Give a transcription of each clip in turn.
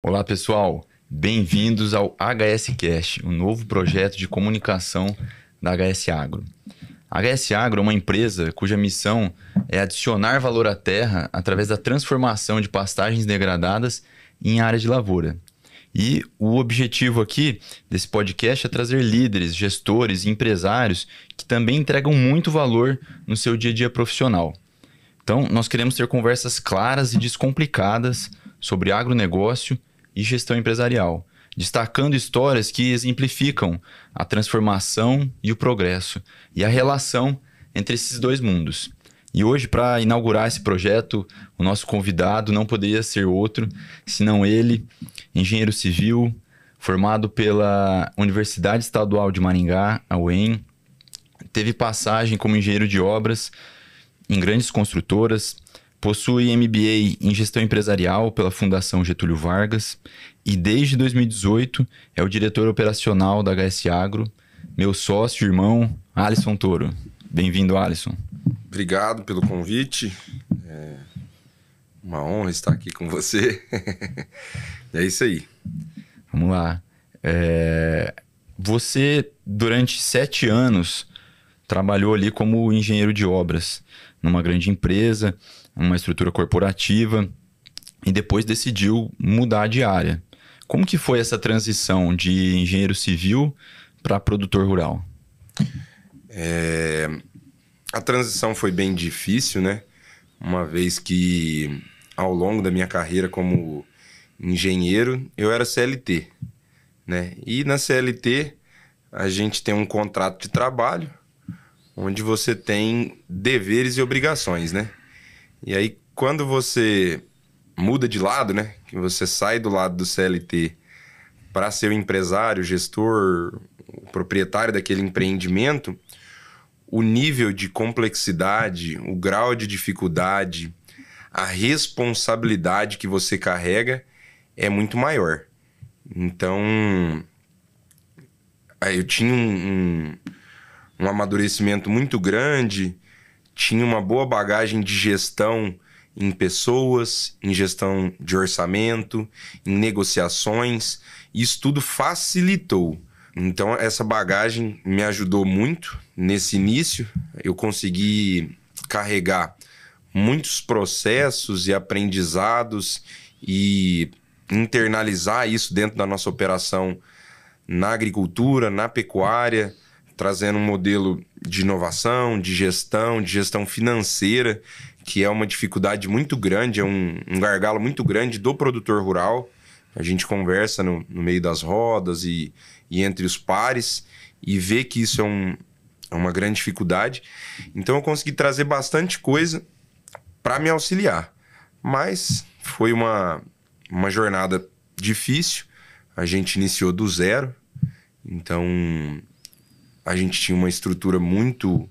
Olá pessoal, bem-vindos ao HS Cast, um novo projeto de comunicação da HS Agro. A HS Agro é uma empresa cuja missão é adicionar valor à terra através da transformação de pastagens degradadas em áreas de lavoura. E o objetivo aqui desse podcast é trazer líderes, gestores e empresários que também entregam muito valor no seu dia a dia profissional. Então, nós queremos ter conversas claras e descomplicadas sobre agronegócio e gestão empresarial, destacando histórias que exemplificam a transformação e o progresso e a relação entre esses dois mundos. E hoje, para inaugurar esse projeto, o nosso convidado não poderia ser outro, senão ele, engenheiro civil, formado pela Universidade Estadual de Maringá, a UEM, teve passagem como engenheiro de obras em grandes construtoras, possui MBA em gestão empresarial pela Fundação Getúlio Vargas e desde 2018 é o diretor operacional da HS Agro, meu sócio e irmão, Alisson Toro. Bem-vindo, Alisson. Obrigado pelo convite. É uma honra estar aqui com você. É isso aí. Vamos lá. Você, durante 7 anos, trabalhou ali como engenheiro de obras numa grande empresa, uma estrutura corporativa, e depois decidiu mudar de área. Como que foi essa transição de engenheiro civil para produtor rural? A transição foi bem difícil, né? Uma vez que, ao longo da minha carreira como engenheiro, eu era CLT, né? E na CLT, a gente tem um contrato de trabalho, onde você tem deveres e obrigações, né? E aí, quando você muda de lado, né? Que você sai do lado do CLT para ser o empresário, o gestor, o proprietário daquele empreendimento, o nível de complexidade, o grau de dificuldade, a responsabilidade que você carrega é muito maior. Então, eu tinha um amadurecimento muito grande, tinha uma boa bagagem de gestão em pessoas, em gestão de orçamento, em negociações. Isso tudo facilitou. Então, essa bagagem me ajudou muito nesse início. Eu consegui carregar muitos processos e aprendizados e internalizar isso dentro da nossa operação na agricultura, na pecuária, trazendo um modelo de inovação, de gestão financeira, que é uma dificuldade muito grande, é um gargalo muito grande do produtor rural. A gente conversa no meio das rodas e entre os pares e vê que isso é uma grande dificuldade. Então eu consegui trazer bastante coisa para me auxiliar. Mas foi uma jornada difícil. A gente iniciou do zero. Então a gente tinha uma estrutura muito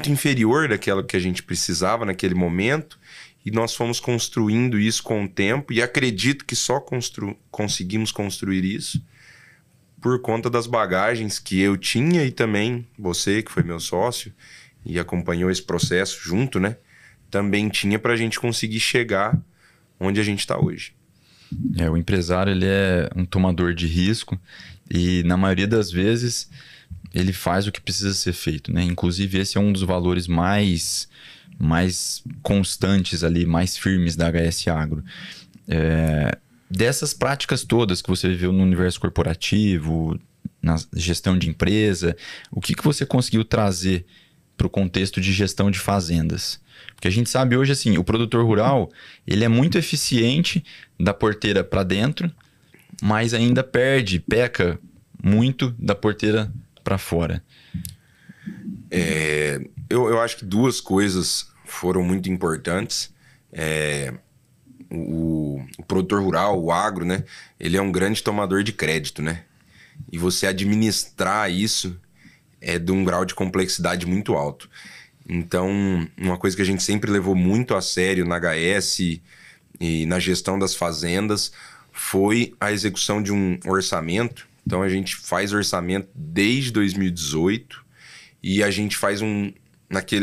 inferior daquela que a gente precisava naquele momento. E nós fomos construindo isso com o tempo, e acredito que só conseguimos construir isso por conta das bagagens que eu tinha e também você, que foi meu sócio e acompanhou esse processo junto, né? Também tinha para a gente conseguir chegar onde a gente está hoje. O empresário ele é um tomador de risco e, na maioria das vezes, ele faz o que precisa ser feito, né? Inclusive, esse é um dos valores mais constantes ali, mais firmes da HS Agro. Dessas práticas todas que você viveu no universo corporativo, na gestão de empresa, o que você conseguiu trazer para o contexto de gestão de fazendas? Porque a gente sabe hoje, assim, o produtor rural, ele é muito eficiente da porteira para dentro, mas ainda peca muito da porteira para fora. Eu acho que duas coisas foram muito importantes. O produtor rural, o agro, né? Ele é um grande tomador de crédito, né? E você administrar isso é de um grau de complexidade muito alto. Então, uma coisa que a gente sempre levou muito a sério na HS e na gestão das fazendas foi a execução de um orçamento. Então, a gente faz orçamento desde 2018 e a gente faz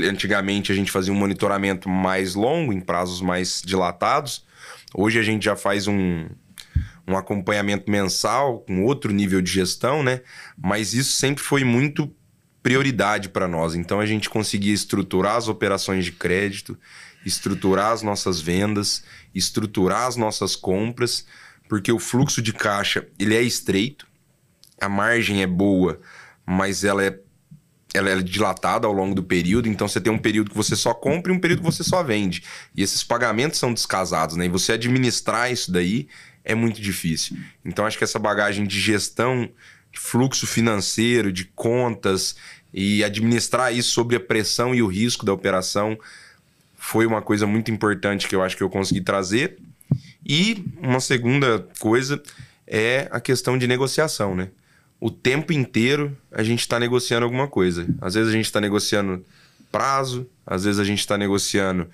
antigamente a gente fazia um monitoramento mais longo, em prazos mais dilatados. Hoje a gente já faz um acompanhamento mensal com outro nível de gestão, né? Mas isso sempre foi muito prioridade para nós. Então a gente conseguia estruturar as operações de crédito, estruturar as nossas vendas, estruturar as nossas compras, porque o fluxo de caixa ele é estreito, a margem é boa, mas ela é dilatada ao longo do período. Então você tem um período que você só compra e um período que você só vende. E esses pagamentos são descasados, né? E você administrar isso daí é muito difícil. Então acho que essa bagagem de gestão, de fluxo financeiro, de contas e administrar isso sob a pressão e o risco da operação foi uma coisa muito importante que eu acho que eu consegui trazer. E uma segunda coisa é a questão de negociação, né? O tempo inteiro a gente está negociando alguma coisa. Às vezes a gente está negociando prazo, às vezes a gente está negociando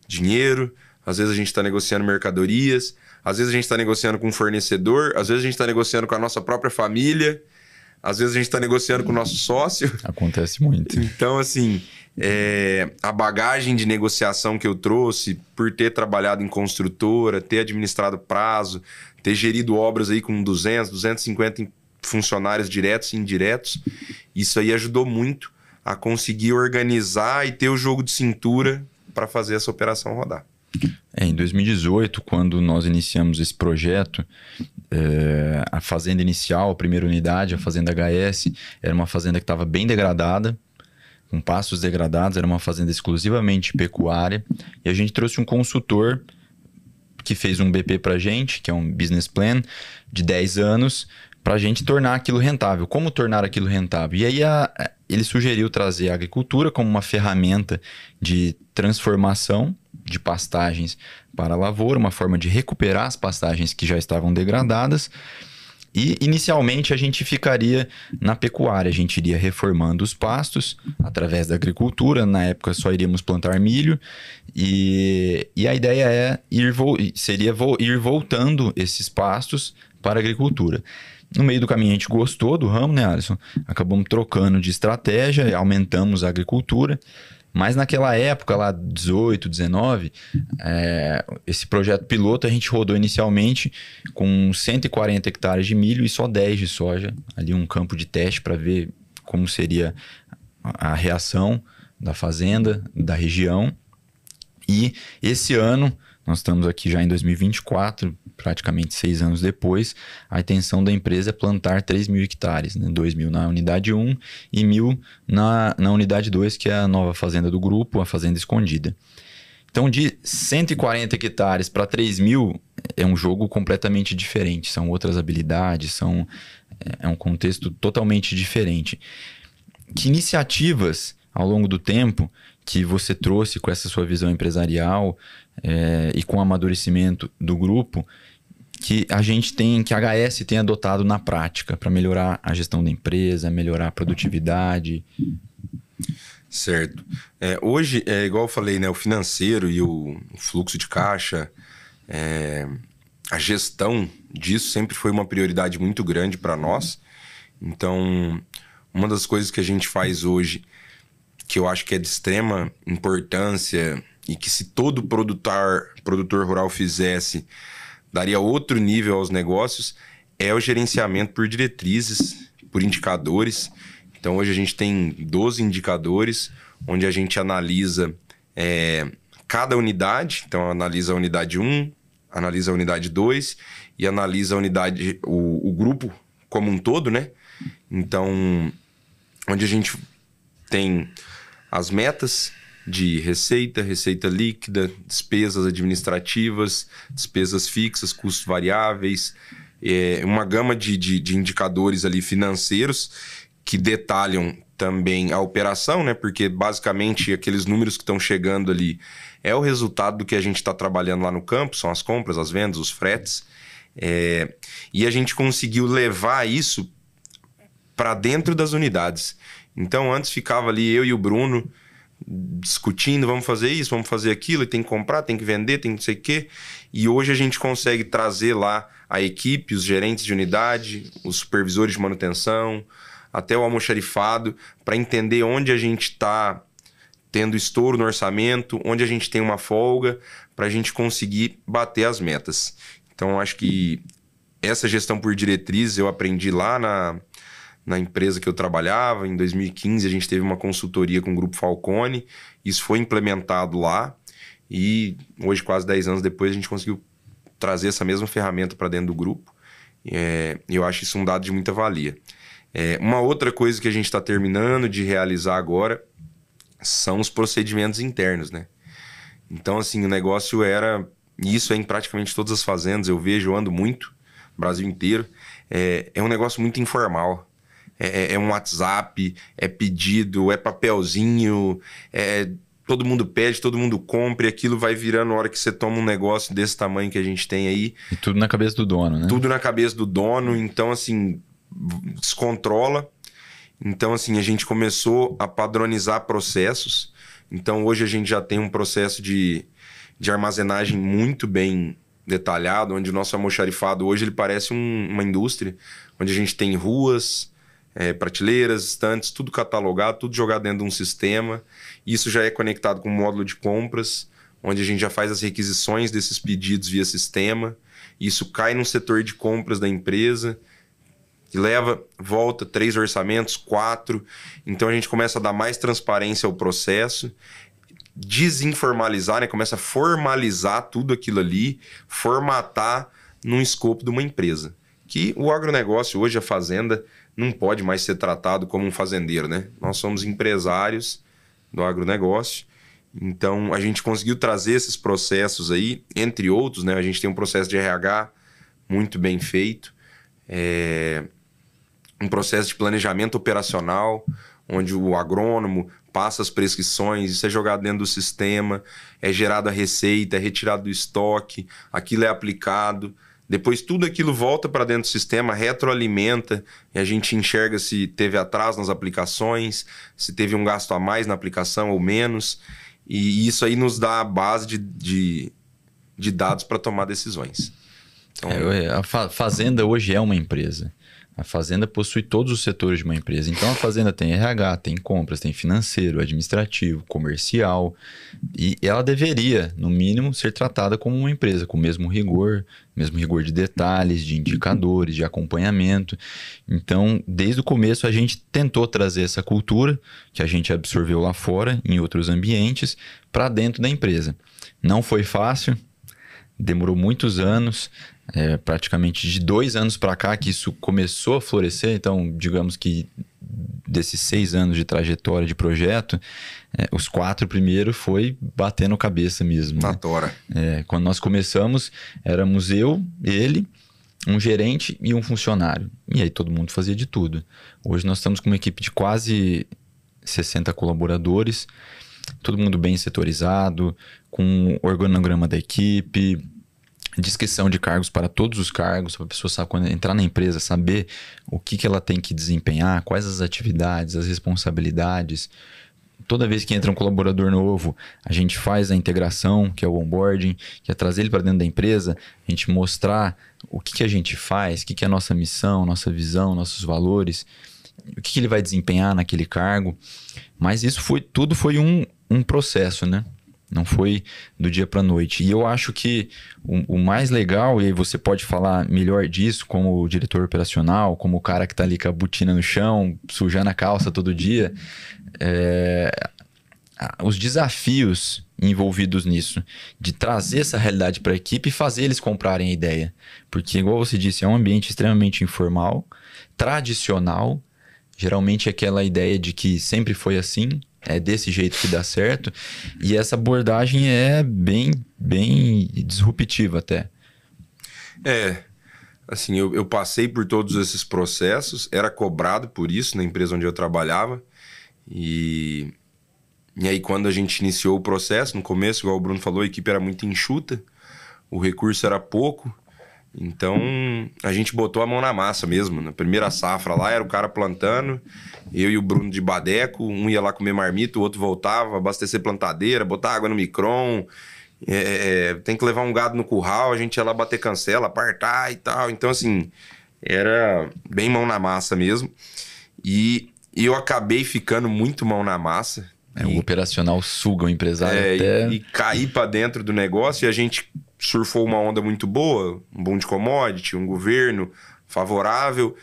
dinheiro, às vezes a gente está negociando mercadorias, às vezes a gente está negociando com um fornecedor, às vezes a gente está negociando com a nossa própria família, às vezes a gente está negociando com o nosso sócio. Acontece muito. Então, assim, a bagagem de negociação que eu trouxe por ter trabalhado em construtora, ter administrado prazo, ter gerido obras aí com 200, 250 funcionários diretos e indiretos, isso aí ajudou muito a conseguir organizar e ter o jogo de cintura para fazer essa operação rodar. Em 2018, quando nós iniciamos esse projeto, a fazenda inicial, a primeira unidade, a fazenda HS, era uma fazenda que estava bem degradada, com pastos degradados, era uma fazenda exclusivamente pecuária, e a gente trouxe um consultor que fez um BP para a gente, que é um business plan de 10 anos, para a gente tornar aquilo rentável. Como tornar aquilo rentável? E aí ele sugeriu trazer a agricultura como uma ferramenta de transformação de pastagens para a lavoura, uma forma de recuperar as pastagens que já estavam degradadas. E inicialmente a gente ficaria na pecuária, a gente iria reformando os pastos através da agricultura. Na época só iríamos plantar milho e a ideia seria ir voltando esses pastos para a agricultura. No meio do caminho a gente gostou do ramo, né, Alisson? Acabamos trocando de estratégia, aumentamos a agricultura. Mas naquela época, lá 18, 19, esse projeto piloto a gente rodou inicialmente com 140 hectares de milho e só 10 de soja. Ali um campo de teste para ver como seria a reação da fazenda, da região. E esse ano, nós estamos aqui já em 2024, praticamente 6 anos depois, a intenção da empresa é plantar 3.000 hectares, né? 2.000 na unidade 1 e 1.000 na unidade 2, que é a nova fazenda do grupo, a Fazenda Escondida. Então, de 140 hectares para 3.000 é um jogo completamente diferente, são outras habilidades, é um contexto totalmente diferente. Que iniciativas, ao longo do tempo, que você trouxe com essa sua visão empresarial e com o amadurecimento do grupo, que a HS tem adotado na prática para melhorar a gestão da empresa, melhorar a produtividade? Certo. Hoje, igual eu falei, né, o financeiro e o fluxo de caixa, a gestão disso sempre foi uma prioridade muito grande para nós. Então, uma das coisas que a gente faz hoje, que eu acho que é de extrema importância e que se todo produtor rural fizesse, daria outro nível aos negócios, é o gerenciamento por diretrizes, por indicadores. Então hoje a gente tem 12 indicadores, onde a gente analisa cada unidade. Então analisa a unidade 1, analisa a unidade 2 e analisa a unidade, o grupo como um todo, né? Então, onde a gente tem as metas de receita líquida, despesas administrativas, despesas fixas, custos variáveis, uma gama de indicadores ali financeiros que detalham também a operação, né? Porque basicamente aqueles números que estão chegando ali é o resultado do que a gente está trabalhando lá no campo, são as compras, as vendas, os fretes. E a gente conseguiu levar isso para dentro das unidades. Então antes ficava ali eu e o Bruno discutindo, vamos fazer isso, vamos fazer aquilo, e tem que comprar, tem que vender, tem não sei o quê. E hoje a gente consegue trazer lá a equipe, os gerentes de unidade, os supervisores de manutenção, até o almoxarifado, para entender onde a gente está tendo estouro no orçamento, onde a gente tem uma folga para a gente conseguir bater as metas. Então, acho que essa gestão por diretrizes eu aprendi lá na empresa que eu trabalhava. Em 2015, a gente teve uma consultoria com o Grupo Falcone. Isso foi implementado lá. E hoje, quase 10 anos depois, a gente conseguiu trazer essa mesma ferramenta para dentro do grupo. Eu acho isso um dado de muita valia. Uma outra coisa que a gente está terminando de realizar agora são os procedimentos internos, né? Então, assim, o negócio era... Isso é em praticamente todas as fazendas, eu vejo, eu ando muito, Brasil inteiro. É um negócio muito informal. É um WhatsApp, é pedido, é papelzinho, todo mundo pede, todo mundo compra, e aquilo vai virando a hora que você toma um negócio desse tamanho que a gente tem aí. E tudo na cabeça do dono, né? Tudo na cabeça do dono, então, assim, descontrola. Então, assim, a gente começou a padronizar processos. Então, hoje a gente já tem um processo de armazenagem muito bem detalhado, onde o nosso almoxarifado hoje ele parece uma indústria, onde a gente tem ruas, prateleiras, estantes, tudo catalogado, tudo jogado dentro de um sistema. Isso já é conectado com um módulo de compras, onde a gente já faz as requisições desses pedidos via sistema. Isso cai no setor de compras da empresa, que leva, volta 3 orçamentos, 4. Então a gente começa a dar mais transparência ao processo, desinformalizar, né? Começa a formalizar tudo aquilo ali, formatar num escopo de uma empresa. Que o agronegócio hoje, a fazenda, não pode mais ser tratado como um fazendeiro, né? Nós somos empresários do agronegócio. Então a gente conseguiu trazer esses processos aí, entre outros, né? A gente tem um processo de RH muito bem feito, um processo de planejamento operacional, onde o agrônomo passa as prescrições, isso é jogado dentro do sistema, é gerada a receita, é retirado do estoque, aquilo é aplicado. Depois tudo aquilo volta para dentro do sistema, retroalimenta, e a gente enxerga se teve atraso nas aplicações, se teve um gasto a mais na aplicação ou menos. E isso aí nos dá a base de dados para tomar decisões. Então, a fazenda hoje é uma empresa. A fazenda possui todos os setores de uma empresa. Então, a fazenda tem RH, tem compras, tem financeiro, administrativo, comercial. E ela deveria, no mínimo, ser tratada como uma empresa, com o mesmo rigor de detalhes, de indicadores, de acompanhamento. Então, desde o começo, a gente tentou trazer essa cultura que a gente absorveu lá fora, em outros ambientes, para dentro da empresa. Não foi fácil, demorou muitos anos. Praticamente de 2 anos para cá que isso começou a florescer. Então, digamos que desses 6 anos de trajetória de projeto, os 4 primeiros foi batendo cabeça mesmo. Na né? tora. Quando nós começamos, éramos eu, ele, um gerente e um funcionário. E aí todo mundo fazia de tudo. Hoje nós estamos com uma equipe de quase 60 colaboradores, todo mundo bem setorizado, com o organograma da equipe, descrição de cargos para todos os cargos, para a pessoa saber, quando entrar na empresa, saber o que ela tem que desempenhar, quais as atividades, as responsabilidades. Toda vez que entra um colaborador novo, a gente faz a integração, que é o onboarding, que é trazer ele para dentro da empresa, a gente mostrar o que a gente faz, o que é a nossa missão, nossa visão, nossos valores, o que ele vai desempenhar naquele cargo. Mas isso tudo foi um processo, né? Não foi do dia para a noite. E eu acho que o mais legal, e aí você pode falar melhor disso, como o diretor operacional, como o cara que está ali com a botina no chão, sujando a calça todo dia, os desafios envolvidos nisso, de trazer essa realidade para a equipe e fazer eles comprarem a ideia. Porque, igual você disse, é um ambiente extremamente informal, tradicional, geralmente aquela ideia de que sempre foi assim, é desse jeito que dá certo, e essa abordagem é bem disruptiva até. Assim, eu passei por todos esses processos, era cobrado por isso na empresa onde eu trabalhava, e aí quando a gente iniciou o processo, no começo, igual o Bruno falou, a equipe era muito enxuta, o recurso era pouco, então a gente botou a mão na massa mesmo. Na primeira safra lá era o cara plantando, eu e o Bruno de badeco, um ia lá comer marmita, o outro voltava, abastecer plantadeira, botar água no micron, tem que levar um gado no curral, a gente ia lá bater cancela, apartar e tal. Então assim, era bem mão na massa mesmo. E eu acabei ficando muito mão na massa. O operacional suga o empresário até... E cair para dentro do negócio, e a gente surfou uma onda muito boa, um boom de commodity, um governo favorável,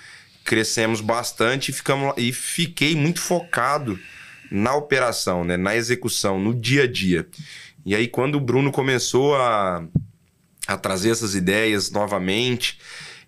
crescemos bastante e fiquei muito focado na operação, né? Na execução, no dia a dia. E aí quando o Bruno começou a trazer essas ideias novamente,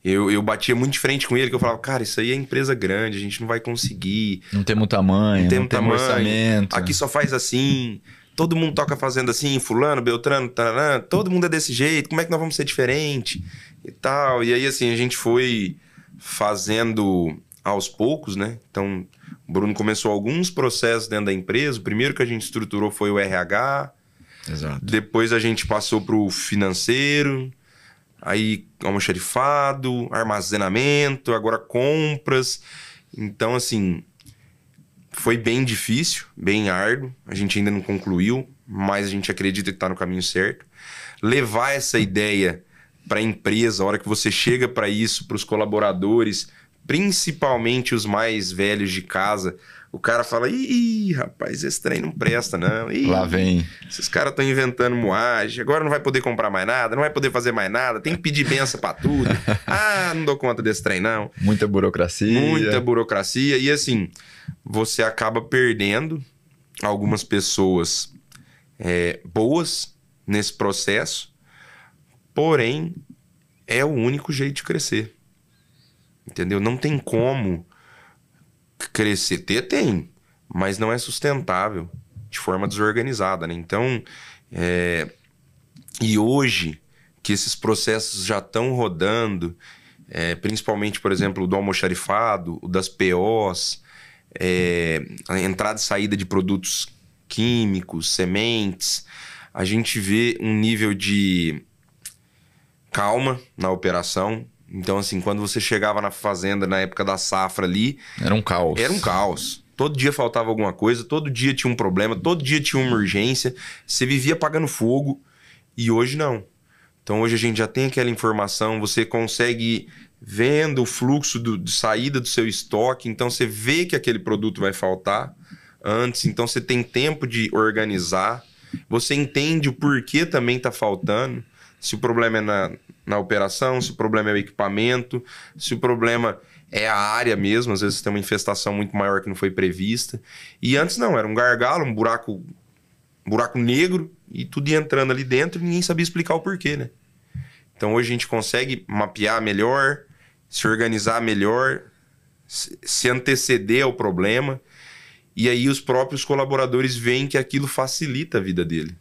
eu batia muito de frente com ele, que eu falava, cara, isso aí é empresa grande, a gente não vai conseguir. Não temos tamanho, não temos orçamento. Aqui só faz assim, todo mundo toca fazendo assim, fulano, beltrano, tararã, todo mundo é desse jeito, como é que nós vamos ser diferente? E tal. E aí, assim, a gente foi fazendo aos poucos, né? Então, o Bruno começou alguns processos dentro da empresa. O primeiro que a gente estruturou foi o RH. Exato. Depois a gente passou para o financeiro, aí almoxarifado, armazenamento, agora compras. Então, assim, foi bem difícil, bem árduo. A gente ainda não concluiu, mas a gente acredita que está no caminho certo. Levar essa ideia para a empresa, a hora que você chega para isso, para os colaboradores, principalmente os mais velhos de casa, o cara fala, ih, rapaz, esse trem não presta, não. Ih, lá vem. Esses caras estão inventando moagem, agora não vai poder comprar mais nada, não vai poder fazer mais nada, tem que pedir benção para tudo. Ah, não dou conta desse trem, não. Muita burocracia. Muita burocracia. E assim, você acaba perdendo algumas pessoas boas nesse processo, porém, é o único jeito de crescer. Entendeu? Não tem como crescer. Tem, mas não é sustentável de forma desorganizada, né? Então, e hoje que esses processos já estão rodando, principalmente, por exemplo, o do almoxarifado, o das POs, a entrada e saída de produtos químicos, sementes, a gente vê um nível de calma na operação. Então, assim, quando você chegava na fazenda na época da safra ali... Era um caos. Era um caos. Todo dia faltava alguma coisa, todo dia tinha um problema, todo dia tinha uma urgência. Você vivia apagando fogo e hoje não. Então, hoje a gente já tem aquela informação, você consegue ir vendo o fluxo de saída do seu estoque. Então, você vê que aquele produto vai faltar antes. Então, você tem tempo de organizar. Você entende o porquê também está faltando. Se o problema é na operação, se o problema é o equipamento, se o problema é a área mesmo, às vezes tem uma infestação muito maior que não foi prevista. E antes não, era um gargalo, um buraco negro, e tudo ia entrando ali dentro e ninguém sabia explicar o porquê, né? Então hoje a gente consegue mapear melhor, se organizar melhor, se anteceder ao problema, e aí os próprios colaboradores veem que aquilo facilita a vida dele.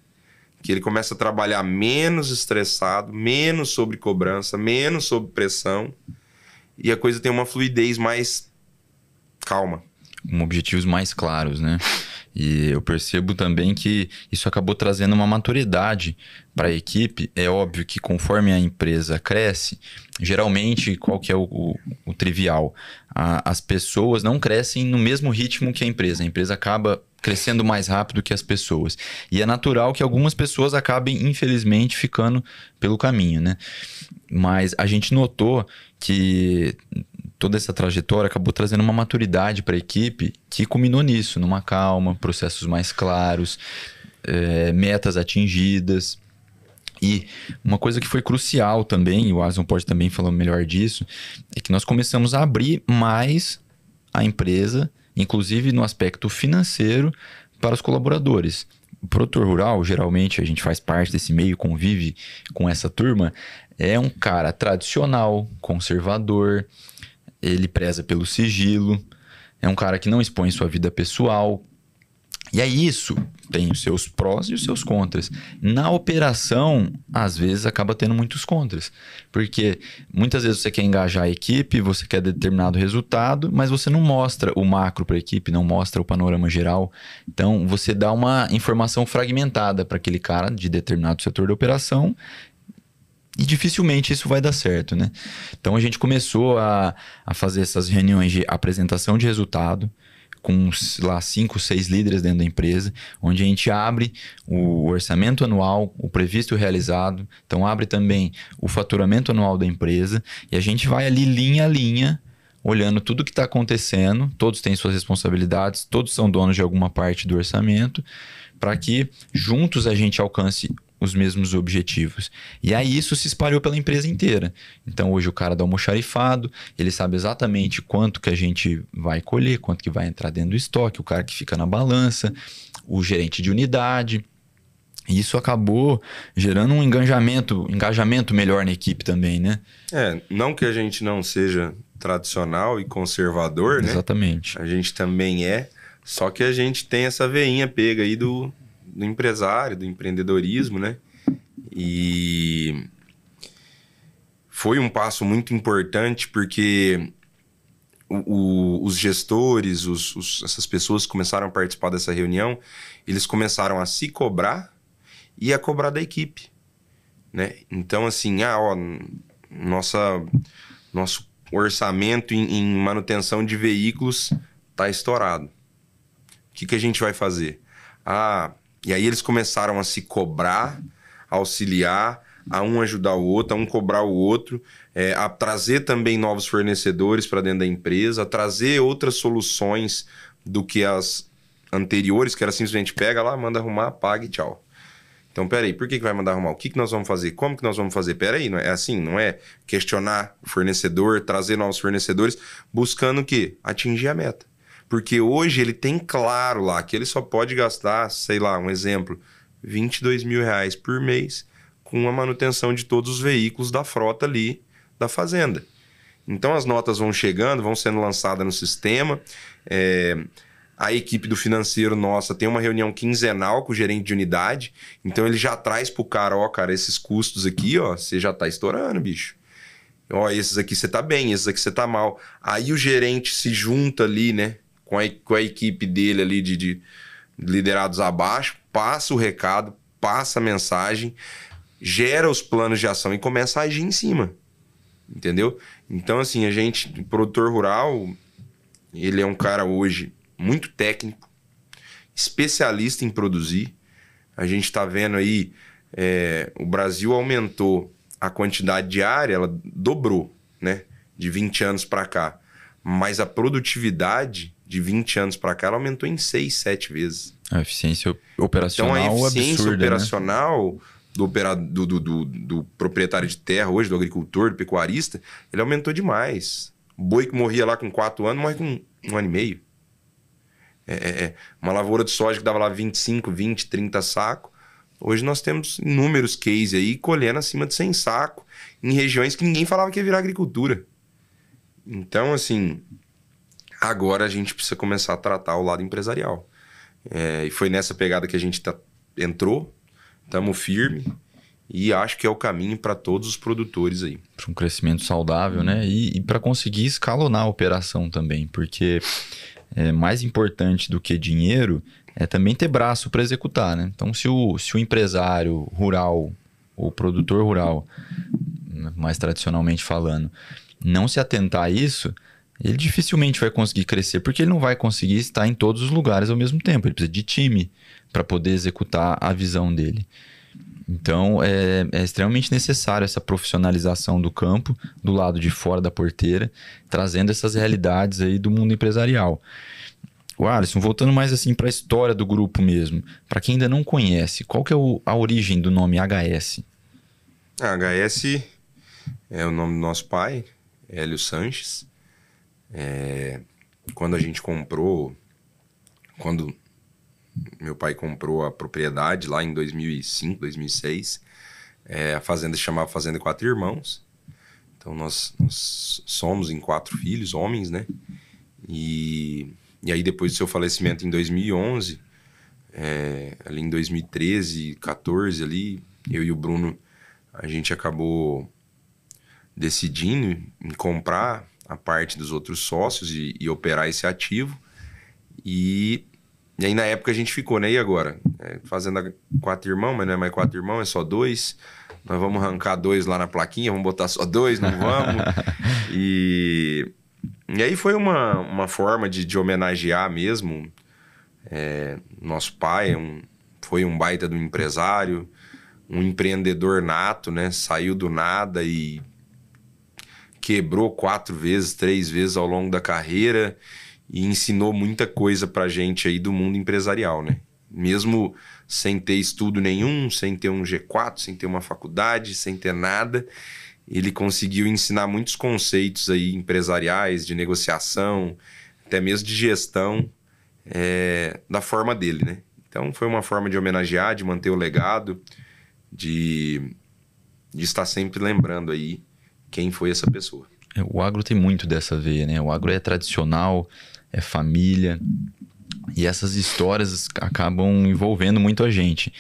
Que ele começa a trabalhar menos estressado, menos sob cobrança, menos sob pressão, e a coisa tem uma fluidez mais calma. Com objetivos mais claros, né? E eu percebo também que isso acabou trazendo uma maturidade para a equipe. É óbvio que conforme a empresa cresce, geralmente, qual que é o trivial? As pessoas não crescem no mesmo ritmo que a empresa. A empresa acaba crescendo mais rápido que as pessoas. E é natural que algumas pessoas acabem, infelizmente, ficando pelo caminho, né? Mas a gente notou que toda essa trajetória acabou trazendo uma maturidade para a equipe que culminou nisso, numa calma, processos mais claros, metas atingidas. E uma coisa que foi crucial também, e o Alisson pode também falar melhor disso, é que nós começamos a abrir mais a empresa, inclusive no aspecto financeiro, para os colaboradores. O produtor rural, geralmente, a gente faz parte desse meio, convive com essa turma, é um cara tradicional, conservador, ele preza pelo sigilo, é um cara que não expõe sua vida pessoal. E aí isso tem os seus prós e os seus contras. Na operação, às vezes, acaba tendo muitos contras. Porque muitas vezes você quer engajar a equipe, você quer determinado resultado, mas você não mostra o macro para a equipe, não mostra o panorama geral. Então, você dá uma informação fragmentada para aquele cara de determinado setor da operação e dificilmente isso vai dar certo, né? Então, a gente começou a fazer essas reuniões de apresentação de resultado, com lá 5, 6 líderes dentro da empresa, onde a gente abre o orçamento anual, o previsto e o realizado, então abre também o faturamento anual da empresa, e a gente vai ali linha a linha olhando tudo que está acontecendo, todos têm suas responsabilidades, todos são donos de alguma parte do orçamento, para que juntos a gente alcance os mesmos objetivos. E aí isso se espalhou pela empresa inteira. Então hoje o cara do almoxarifado, ele sabe exatamente quanto que a gente vai colher, quanto que vai entrar dentro do estoque, o cara que fica na balança, o gerente de unidade. E isso acabou gerando um engajamento melhor na equipe também, né? Não que a gente não seja tradicional e conservador, né? Exatamente. A gente também é, só que a gente tem essa veinha pega aí do empresário, do empreendedorismo, né? E foi um passo muito importante porque os gestores, essas pessoas que começaram a participar dessa reunião, eles começaram a se cobrar e a cobrar da equipe, né? Então, assim, nosso orçamento em manutenção de veículos tá estourado. O que a gente vai fazer? E aí eles começaram a se cobrar, a auxiliar, a um ajudar o outro, a um cobrar o outro, a trazer também novos fornecedores para dentro da empresa, a trazer outras soluções do que as anteriores, que era simplesmente pega lá, manda arrumar, paga e tchau. Então, peraí, por que vai mandar arrumar? O que nós vamos fazer? Como que nós vamos fazer? Peraí, não é assim, não é questionar o fornecedor, trazer novos fornecedores, buscando o quê? Atingir a meta. Porque hoje ele tem claro lá que ele só pode gastar, sei lá, um exemplo, R$22 mil por mês com a manutenção de todos os veículos da frota ali da fazenda. Então as notas vão chegando, vão sendo lançadas no sistema. A equipe do financeiro nossa tem uma reunião quinzenal com o gerente de unidade. Então ele já traz pro cara, cara, esses custos aqui, você já tá estourando, bicho. Esses aqui você tá bem, esses aqui você tá mal. Aí o gerente se junta ali, né, com a equipe dele ali de liderados abaixo, passa o recado, passa a mensagem, gera os planos de ação e começa a agir em cima. Entendeu? Então, assim, o produtor rural, ele é um cara hoje muito técnico, especialista em produzir. A gente está vendo aí, o Brasil aumentou a quantidade de área, ela dobrou, né? De 20 anos para cá. Mas a produtividade de 20 anos para cá, ela aumentou em 6, 7 vezes. A eficiência operacional então, a eficiência absurda, operacional, né? Do proprietário de terra hoje, do agricultor, do pecuarista, ele aumentou demais. O boi que morria lá com 4 anos, morre com 1 ano e meio. Uma lavoura de soja que dava lá 25, 20, 30 sacos. Hoje nós temos inúmeros cases aí colhendo acima de 100 sacos em regiões que ninguém falava que ia virar agricultura. Então, assim, agora a gente precisa começar a tratar o lado empresarial. E foi nessa pegada que a gente entrou, estamos firme e acho que é o caminho para todos os produtores aí. Para um crescimento saudável, né? E para conseguir escalonar a operação também, porque mais importante do que dinheiro é também ter braço para executar, né? Então, se o empresário rural, o produtor rural, mais tradicionalmente falando, não se atentar a isso, ele dificilmente vai conseguir crescer, porque ele não vai conseguir estar em todos os lugares ao mesmo tempo. Ele precisa de time para poder executar a visão dele. Então, é extremamente necessário essa profissionalização do campo, do lado de fora da porteira, trazendo essas realidades aí do mundo empresarial. O Alisson, voltando mais assim para a história do grupo mesmo, para quem ainda não conhece, qual que é a origem do nome HS? A HS é o nome do nosso pai, Hélio Sanches. Quando meu pai comprou a propriedade lá em 2005, 2006, a fazenda se chamava Fazenda Quatro Irmãos. Então nós somos em 4 filhos, homens, né? E aí depois do seu falecimento em 2011, ali em 2013, 14 ali, eu e o Bruno, a gente acabou decidindo em comprar a parte dos outros sócios e operar esse ativo. E aí na época a gente ficou, né? E agora? Fazenda 4 irmãos, mas não é mais 4 irmãos, é só 2. Nós vamos arrancar 2 lá na plaquinha, vamos botar só 2, não vamos. E aí foi uma forma de homenagear mesmo. Nosso pai foi um baita do empresário, um empreendedor nato, né? Saiu do nada e quebrou 4 vezes, 3 vezes ao longo da carreira e ensinou muita coisa pra gente aí do mundo empresarial, né? Mesmo sem ter estudo nenhum, sem ter um G4, sem ter uma faculdade, sem ter nada, ele conseguiu ensinar muitos conceitos aí empresariais, de negociação, até mesmo de gestão, da forma dele, né? Então foi uma forma de homenagear, de manter o legado, de estar sempre lembrando aí quem foi essa pessoa. O agro tem muito dessa veia, né? O agro é tradicional, é família, e essas histórias acabam envolvendo muito a gente.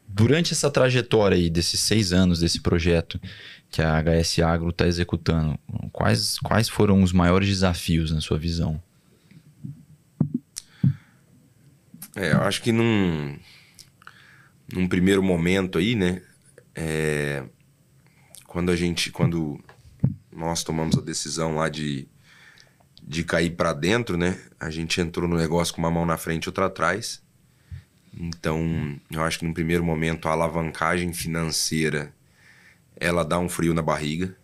Durante essa trajetória aí, desses 6 anos desse projeto que a HS Agro está executando, quais foram os maiores desafios na sua visão? Eu acho que num primeiro momento aí, né? Quando nós tomamos a decisão lá de cair para dentro, né? A gente entrou no negócio com uma mão na frente e outra atrás. Então, eu acho que no primeiro momento a alavancagem financeira, ela dá um frio na barriga.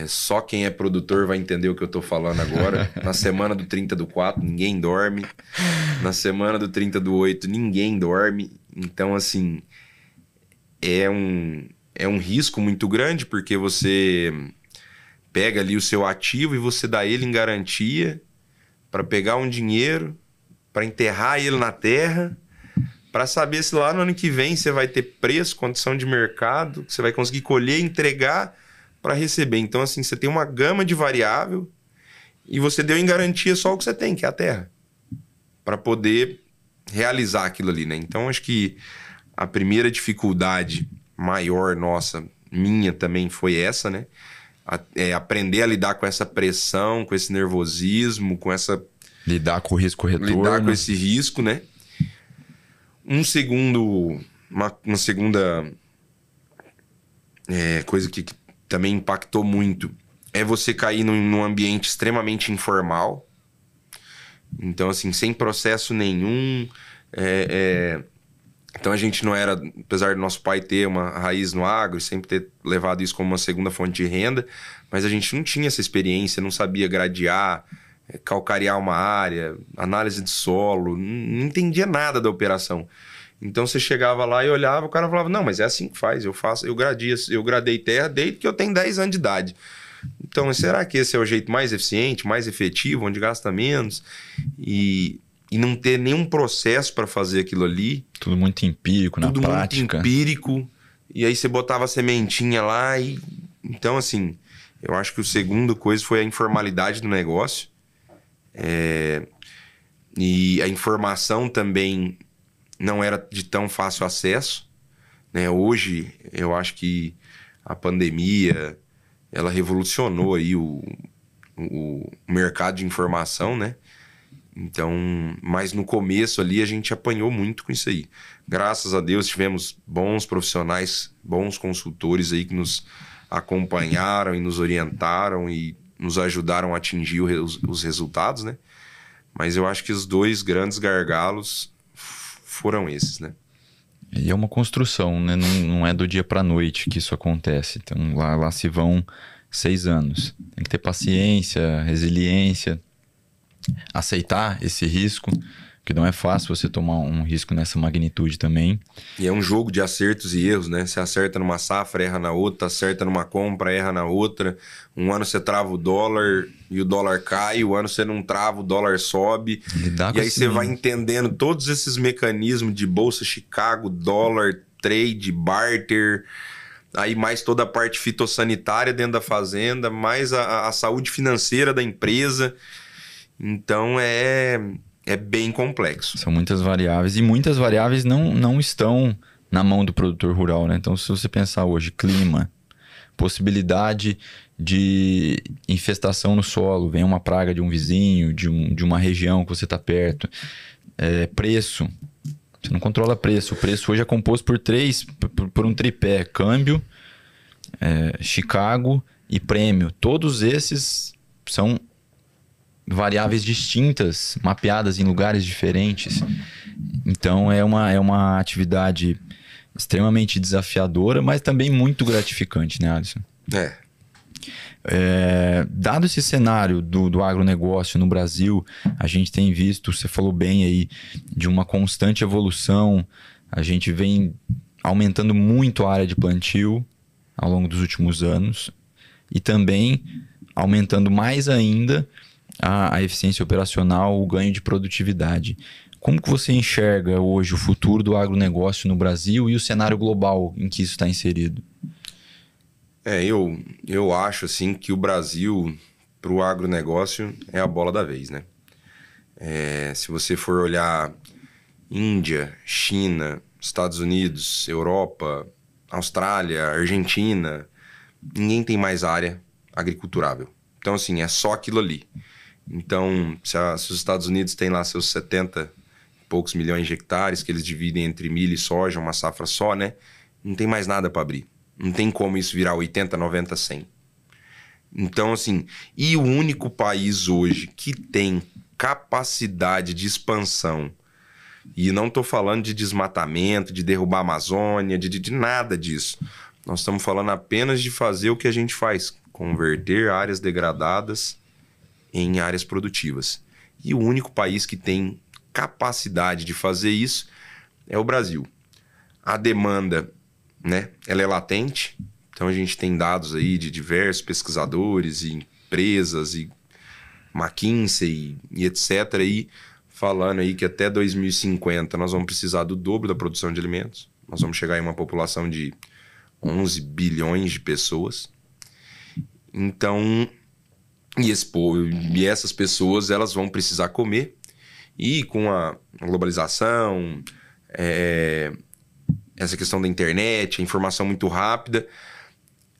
Só quem é produtor vai entender o que eu tô falando agora. Na semana do 30/4, ninguém dorme. Na semana do 30/8, ninguém dorme. Então, assim, é um risco muito grande, porque você pega ali o seu ativo e você dá ele em garantia para pegar um dinheiro, para enterrar ele na terra, para saber se lá no ano que vem você vai ter preço, condição de mercado, que você vai conseguir colher e entregar para receber. Então, assim, você tem uma gama de variável e você deu em garantia só o que você tem, que é a terra, para poder realizar aquilo ali, né? Então, acho que a primeira dificuldade maior nossa, minha também, foi essa, né? Aprender a lidar com essa pressão, com esse nervosismo, com essa... Lidar com o risco retorno. Lidar com esse risco, né? Uma segunda coisa que também impactou muito é você cair num ambiente extremamente informal. Então, assim, sem processo nenhum. Então, a gente não era, apesar do nosso pai ter uma raiz no agro, sempre ter levado isso como uma segunda fonte de renda, mas a gente não tinha essa experiência, não sabia gradear, calcarear uma área, análise de solo, não entendia nada da operação. Então você chegava lá e olhava, o cara falava, não, mas é assim que faz, eu gradei terra desde que eu tenho 10 anos de idade. Então, será que esse é o jeito mais eficiente, mais efetivo, onde gasta menos? E não ter nenhum processo para fazer aquilo ali. Tudo muito empírico, na prática. Tudo muito empírico. E aí você botava a sementinha lá e... Então, assim, eu acho que o segundo coisa foi a informalidade do negócio. E a informação também não era de tão fácil acesso, né? Hoje, eu acho que a pandemia, ela revolucionou aí o mercado de informação, né? Então, mas no começo ali a gente apanhou muito com isso aí. Graças a Deus tivemos bons profissionais, bons consultores aí que nos acompanharam e nos orientaram e nos ajudaram a atingir os resultados, né? Mas eu acho que os 2 grandes gargalos foram esses, né? E é uma construção, né? Não é do dia para a noite que isso acontece. Então lá se vão 6 anos. Tem que ter paciência, resiliência, aceitar esse risco, que não é fácil você tomar um risco nessa magnitude também. E é um jogo de acertos e erros, né? Você acerta numa safra, erra na outra, acerta numa compra, erra na outra. Um ano você trava o dólar e o dólar cai, o ano você não trava, o dólar sobe. E aí você vai entendendo todos esses mecanismos de bolsa, Chicago, dólar, trade, barter, aí mais toda a parte fitossanitária dentro da fazenda, mais a saúde financeira da empresa. Então é bem complexo. São muitas variáveis e muitas variáveis não estão na mão do produtor rural, né? Então, se você pensar hoje, clima, possibilidade de infestação no solo, vem uma praga de um vizinho, de uma região que você está perto, preço, você não controla preço. O preço hoje é composto por um tripé: câmbio, Chicago e prêmio. Todos esses são variáveis distintas, mapeadas em lugares diferentes. Então é uma atividade extremamente desafiadora, mas também muito gratificante, né, Alisson? Dado esse cenário do agronegócio no Brasil, a gente tem visto, você falou bem aí, de uma constante evolução. A gente vem aumentando muito a área de plantio ao longo dos últimos anos e também aumentando mais ainda a eficiência operacional, o ganho de produtividade. Como que você enxerga hoje o futuro do agronegócio no Brasil e o cenário global em que isso está inserido? Eu acho assim que o Brasil, para o agronegócio, é a bola da vez, né? Se você for olhar Índia, China, Estados Unidos, Europa, Austrália, Argentina, ninguém tem mais área agriculturável. Então, assim, é só aquilo ali. Então, se os Estados Unidos têm lá seus 70 e poucos milhões de hectares, que eles dividem entre milho e soja, uma safra só, né? Não tem mais nada para abrir. Não tem como isso virar 80, 90, 100. Então, assim, e o único país hoje que tem capacidade de expansão, e não estou falando de desmatamento, de derrubar a Amazônia, de nada disso. Nós estamos falando apenas de fazer o que a gente faz, converter áreas degradadas em áreas produtivas. E o único país que tem capacidade de fazer isso é o Brasil. A demanda, né, ela é latente, então a gente tem dados aí de diversos pesquisadores e empresas e McKinsey e etc. aí falando aí que até 2050 nós vamos precisar do dobro da produção de alimentos. Nós vamos chegar em uma população de 11 bilhões de pessoas. Então, e essas pessoas elas vão precisar comer. E com a globalização, essa questão da internet, a informação muito rápida,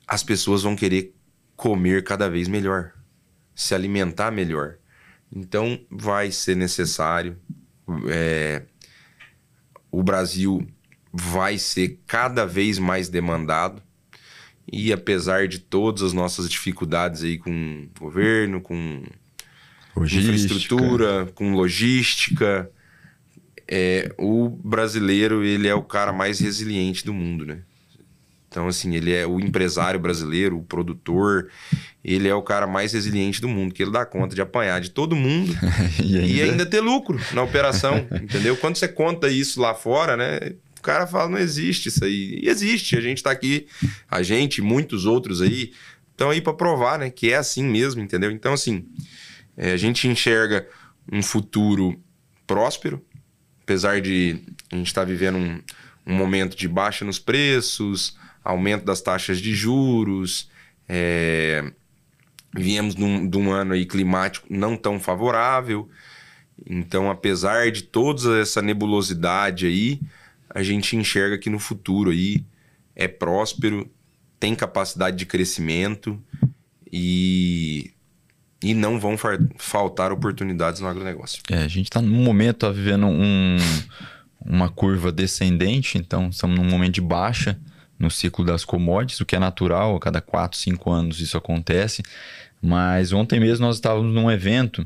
as pessoas vão querer comer cada vez melhor, se alimentar melhor. Então, vai ser necessário. O Brasil vai ser cada vez mais demandado. E apesar de todas as nossas dificuldades aí com o governo, com infraestrutura, com logística, o brasileiro ele é o cara mais resiliente do mundo, né? Então, assim, ele é o empresário brasileiro, o produtor, ele é o cara mais resiliente do mundo, que ele dá conta de apanhar de todo mundo e ainda ter lucro na operação, entendeu? Quando você conta isso lá fora, né? O cara fala, não existe isso aí. E existe, a gente tá aqui, a gente, muitos outros aí, estão aí para provar, né? Que é assim mesmo, entendeu? Então, assim, a gente enxerga um futuro próspero, apesar de a gente estar vivendo um momento de baixa nos preços, aumento das taxas de juros, viemos de um ano aí climático não tão favorável. Então, apesar de toda essa nebulosidade aí, a gente enxerga que no futuro aí é próspero, tem capacidade de crescimento e não vão faltar oportunidades no agronegócio. A gente está num momento, tá vivendo uma curva descendente, então estamos num momento de baixa no ciclo das commodities, o que é natural, a cada 4, 5 anos isso acontece. Mas ontem mesmo nós estávamos num evento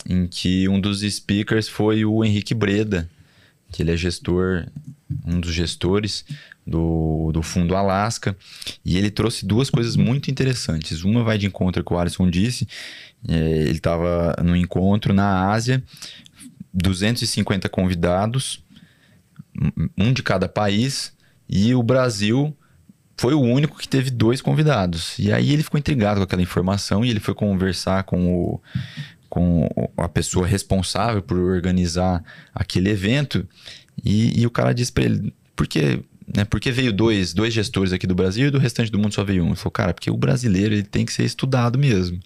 em que um dos speakers foi o Henrique Breda, que ele é um dos gestores do Fundo Alasca, e ele trouxe duas coisas muito interessantes. Uma vai de encontro com o Alisson disse, ele estava no encontro na Ásia, 250 convidados, um de cada país, e o Brasil foi o único que teve 2 convidados. E aí ele ficou intrigado com aquela informação e ele foi conversar com a pessoa responsável por organizar aquele evento. E o cara disse para ele, por que veio dois gestores aqui do Brasil e do restante do mundo só veio um? Ele falou, cara, porque o brasileiro ele tem que ser estudado mesmo.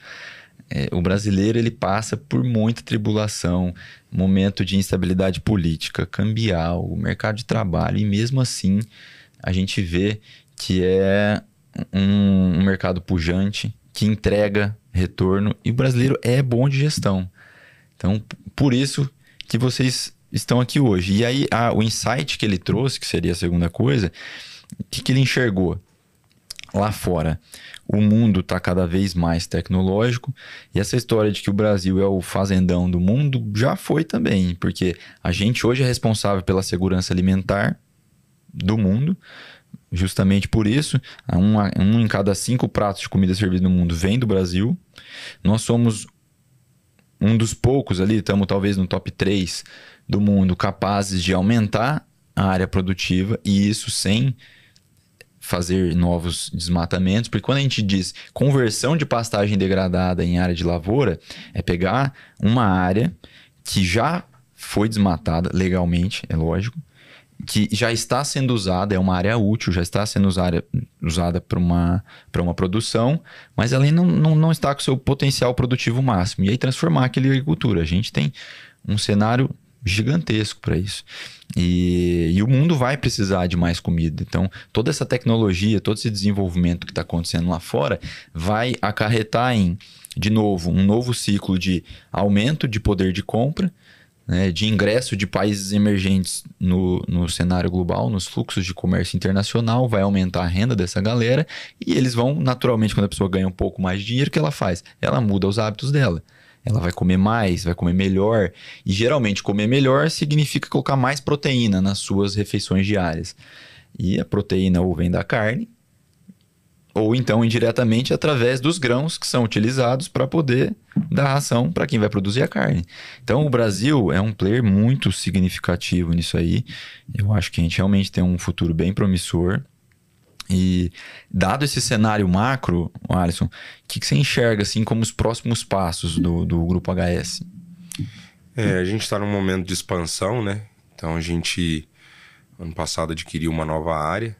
O brasileiro ele passa por muita tribulação, momento de instabilidade política, cambial, o mercado de trabalho, e mesmo assim a gente vê que é um mercado pujante, que entrega retorno, e o brasileiro é bom de gestão. Então, por isso que vocês estão aqui hoje. E aí, o insight que ele trouxe, que seria a segunda coisa, o que ele enxergou? Lá fora, o mundo está cada vez mais tecnológico, e essa história de que o Brasil é o fazendão do mundo já foi também, porque a gente hoje é responsável pela segurança alimentar do mundo, justamente por isso. Um em cada 5 pratos de comida servida no mundo vem do Brasil. Nós somos um dos poucos ali, estamos talvez no top 3 do mundo, capazes de aumentar a área produtiva, e isso sem fazer novos desmatamentos, porque quando a gente diz conversão de pastagem degradada em área de lavoura, é pegar uma área que já foi desmatada legalmente, é lógico, que já está sendo usada, é uma área útil, já está sendo usada para uma produção, mas ela ainda não está com o seu potencial produtivo máximo. E aí transformar aquela agricultura. A gente tem um cenário gigantesco para isso. E o mundo vai precisar de mais comida. Então, toda essa tecnologia, todo esse desenvolvimento que está acontecendo lá fora vai acarretar em, de novo, um novo ciclo de aumento de poder de compra, né, de ingresso de países emergentes no cenário global, nos fluxos de comércio internacional, vai aumentar a renda dessa galera e eles vão, naturalmente, quando a pessoa ganha um pouco mais de dinheiro, o que ela faz? Ela muda os hábitos dela. Ela vai comer mais, vai comer melhor. E geralmente comer melhor significa colocar mais proteína nas suas refeições diárias. E a proteína ou vem da carne, ou então indiretamente através dos grãos que são utilizados para poder dar ração para quem vai produzir a carne. Então o Brasil é um player muito significativo nisso aí. Eu acho que a gente realmente tem um futuro bem promissor. E dado esse cenário macro, Alisson, o que você enxerga assim, como os próximos passos do Grupo HS? A gente está num momento de expansão, né? Então a gente, ano passado, adquiriu uma nova área.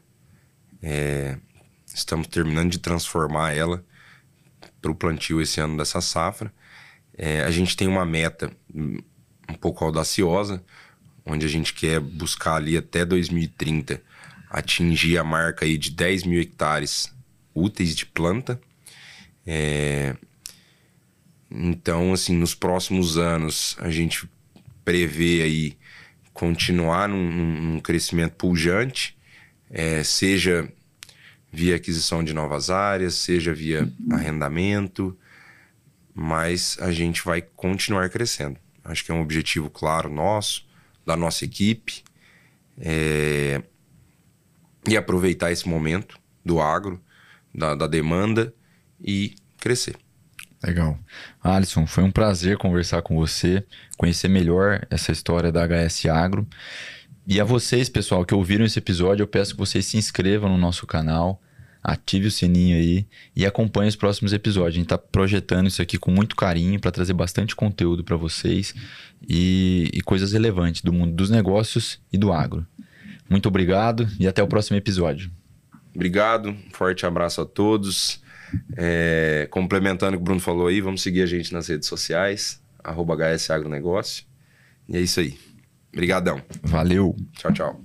Estamos terminando de transformar ela para o plantio esse ano dessa safra. A gente tem uma meta um pouco audaciosa, onde a gente quer buscar ali até 2030 atingir a marca aí de 10 mil hectares úteis de planta. Então, assim, nos próximos anos a gente prevê aí continuar num crescimento pujante, seja via aquisição de novas áreas, seja via arrendamento, mas a gente vai continuar crescendo. Acho que é um objetivo claro nosso, da nossa equipe, e aproveitar esse momento do agro, da demanda e crescer. Legal. Alisson, foi um prazer conversar com você, conhecer melhor essa história da HS Agro. E a vocês, pessoal, que ouviram esse episódio, eu peço que vocês se inscrevam no nosso canal, ative o sininho aí e acompanhe os próximos episódios. A gente está projetando isso aqui com muito carinho para trazer bastante conteúdo para vocês e coisas relevantes do mundo dos negócios e do agro. Muito obrigado e até o próximo episódio. Obrigado, forte abraço a todos. Complementando o que o Bruno falou aí, vamos seguir a gente nas redes sociais, @HS Agronegócio. E é isso aí. Obrigadão. Valeu. Tchau, tchau.